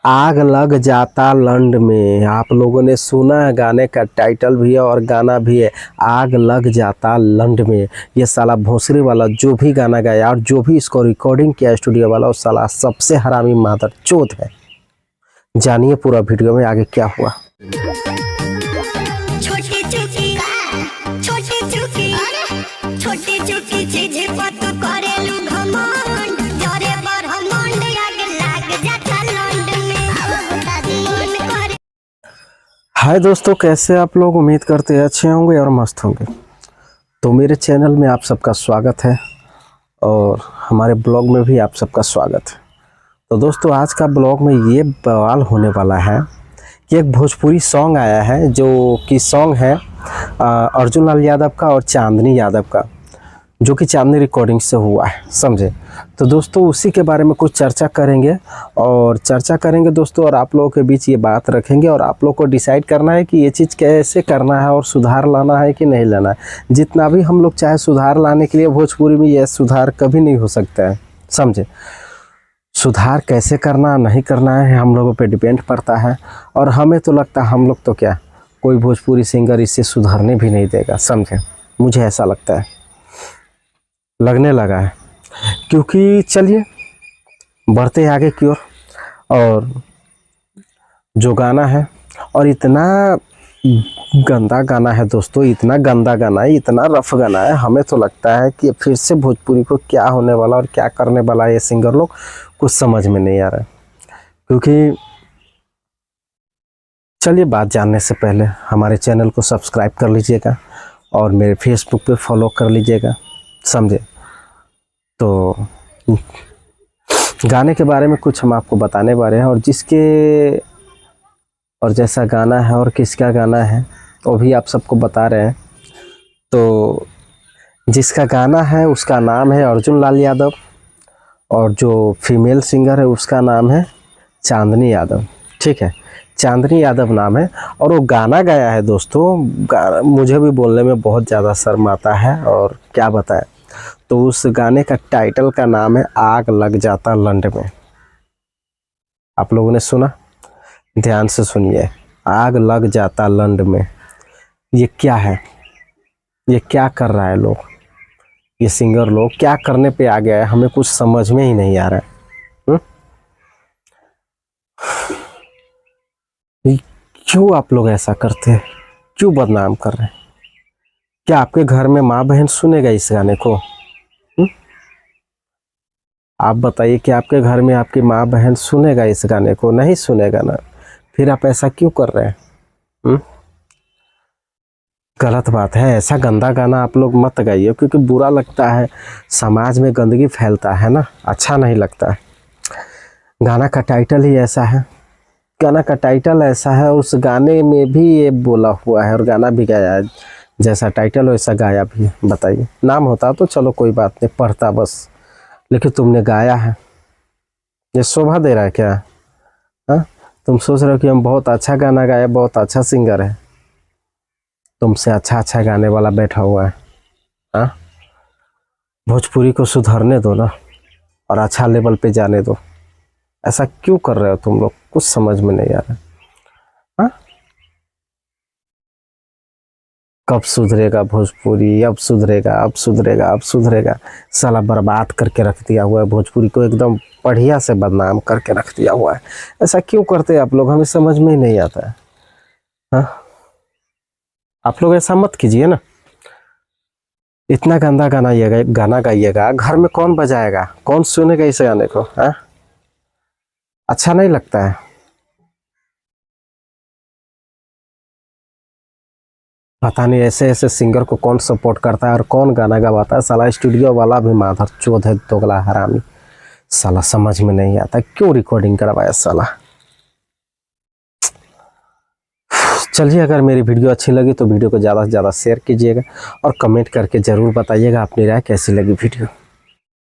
आग लग जाता लंड में। आप लोगों ने सुना है, गाने का टाइटल भी है और गाना भी है, आग लग जाता लंड में। ये साला भोसरी वाला जो भी गाना गाया और जो भी इसको रिकॉर्डिंग किया स्टूडियो वाला, वो साला सबसे हरामी मादरचोद है। जानिए पूरा वीडियो में आगे क्या हुआ। हाय दोस्तों, कैसे आप लोग? उम्मीद करते हैं अच्छे होंगे और मस्त होंगे। तो मेरे चैनल में आप सबका स्वागत है और हमारे ब्लॉग में भी आप सबका स्वागत है। तो दोस्तों, आज का ब्लॉग में ये बवाल होने वाला है कि एक भोजपुरी सॉन्ग आया है, जो कि सॉन्ग है अर्जुन लाल यादव का और चांदनी यादव का, जो कि चांदनी रिकॉर्डिंग से हुआ है, समझे। तो दोस्तों, उसी के बारे में कुछ चर्चा करेंगे दोस्तों, और आप लोगों के बीच ये बात रखेंगे और आप लोग को डिसाइड करना है कि ये चीज़ कैसे करना है और सुधार लाना है कि नहीं लाना है। जितना भी हम लोग चाहे सुधार लाने के लिए, भोजपुरी में यह सुधार कभी नहीं हो सकता है, समझे। सुधार कैसे करना नहीं करना है हम लोगों पे डिपेंड पड़ता है, और हमें तो लगता है हम लोग तो क्या, कोई भोजपुरी सिंगर इससे सुधारने भी नहीं देगा, समझे। मुझे ऐसा लगता है, लगने लगा है। क्योंकि चलिए बढ़ते आगे की ओर। और जो गाना है, और इतना गंदा गाना है दोस्तों, इतना गंदा गाना है, इतना रफ गाना है, हमें तो लगता है कि फिर से भोजपुरी को क्या होने वाला और क्या करने वाला है ये सिंगर लोग, कुछ समझ में नहीं आ रहा है। क्योंकि चलिए, बात जानने से पहले हमारे चैनल को सब्सक्राइब कर लीजिएगा और मेरे फेसबुक पे फॉलो कर लीजिएगा, समझे। तो गाने के बारे में कुछ हम आपको बताने वाले हैं, और जिसके और जैसा गाना है और किसका गाना है वो भी आप सबको बता रहे हैं। तो जिसका गाना है उसका नाम है अर्जुन लाल यादव, और जो फीमेल सिंगर है उसका नाम है चांदनी यादव, ठीक है। चांदनी यादव नाम है, और वो गाना गाया है दोस्तों। मुझे भी बोलने में बहुत ज़्यादा शर्म आता है, और क्या बताएं। तो उस गाने का टाइटल का नाम है आग लग जाता लंड में। आप लोगों ने सुना? ध्यान से सुनिए, आग लग जाता लंड में। ये क्या है? ये क्या कर रहा है लोग? ये सिंगर लोग क्या करने पे आ गया है, हमें कुछ समझ में ही नहीं आ रहा है। क्यों आप लोग ऐसा करते हैं? क्यों बदनाम कर रहे हैं? क्या आपके घर में माँ बहन सुनेगा इस गाने को? आप बताइए कि आपके घर में आपकी माँ बहन सुनेगा इस गाने को? नहीं सुनेगा ना। फिर आप ऐसा क्यों कर रहे हैं? गलत बात है। ऐसा गंदा गाना आप लोग मत गाइए, क्योंकि बुरा लगता है, समाज में गंदगी फैलता है ना, अच्छा नहीं लगता है। गाना का टाइटल ही ऐसा है, गाना का टाइटल ऐसा है, उस गाने में भी ये बोला हुआ है और गाना भी गाया है। जैसा टाइटल वैसा गाया भी है। बताइए, नाम होता तो चलो कोई बात नहीं, पढ़ता बस, लेकिन तुमने गाया है। ये शोभा दे रहा है क्या? हाँ, तुम सोच रहे हो कि हम बहुत अच्छा गाना गाए, बहुत अच्छा सिंगर है। तुमसे अच्छा गाने वाला बैठा हुआ है। हाँ, भोजपुरी को सुधरने दो ना, और अच्छा लेवल पे जाने दो। ऐसा क्यों कर रहे हो तुम लोग? कुछ समझ में नहीं आ रहा। हाँ, कब सुधरेगा भोजपुरी? अब सुधरेगा, अब सुधरेगा, अब सुधरेगा। साला बर्बाद करके रख दिया हुआ है भोजपुरी को, एकदम बढ़िया से बदनाम करके रख दिया हुआ है। ऐसा क्यों करते हैं आप लोग? हमें समझ में ही नहीं आता है। हाँ, आप लोग ऐसा मत कीजिए ना। इतना गंदा गाना गाइएगा, घर में कौन बजाएगा, कौन सुनेगा इस गाने को? हाँ, अच्छा नहीं लगता है। पता नहीं ऐसे ऐसे सिंगर को कौन सपोर्ट करता है और कौन गाना गवाता है। साला स्टूडियो वाला भी माधर चोद है, दोगला हरामी। साला समझ में नहीं आता क्यों रिकॉर्डिंग करवाया साला। चलिए, अगर मेरी वीडियो अच्छी लगी तो वीडियो को ज़्यादा से ज़्यादा शेयर कीजिएगा और कमेंट करके ज़रूर बताइएगा अपनी राय कैसी लगी वीडियो।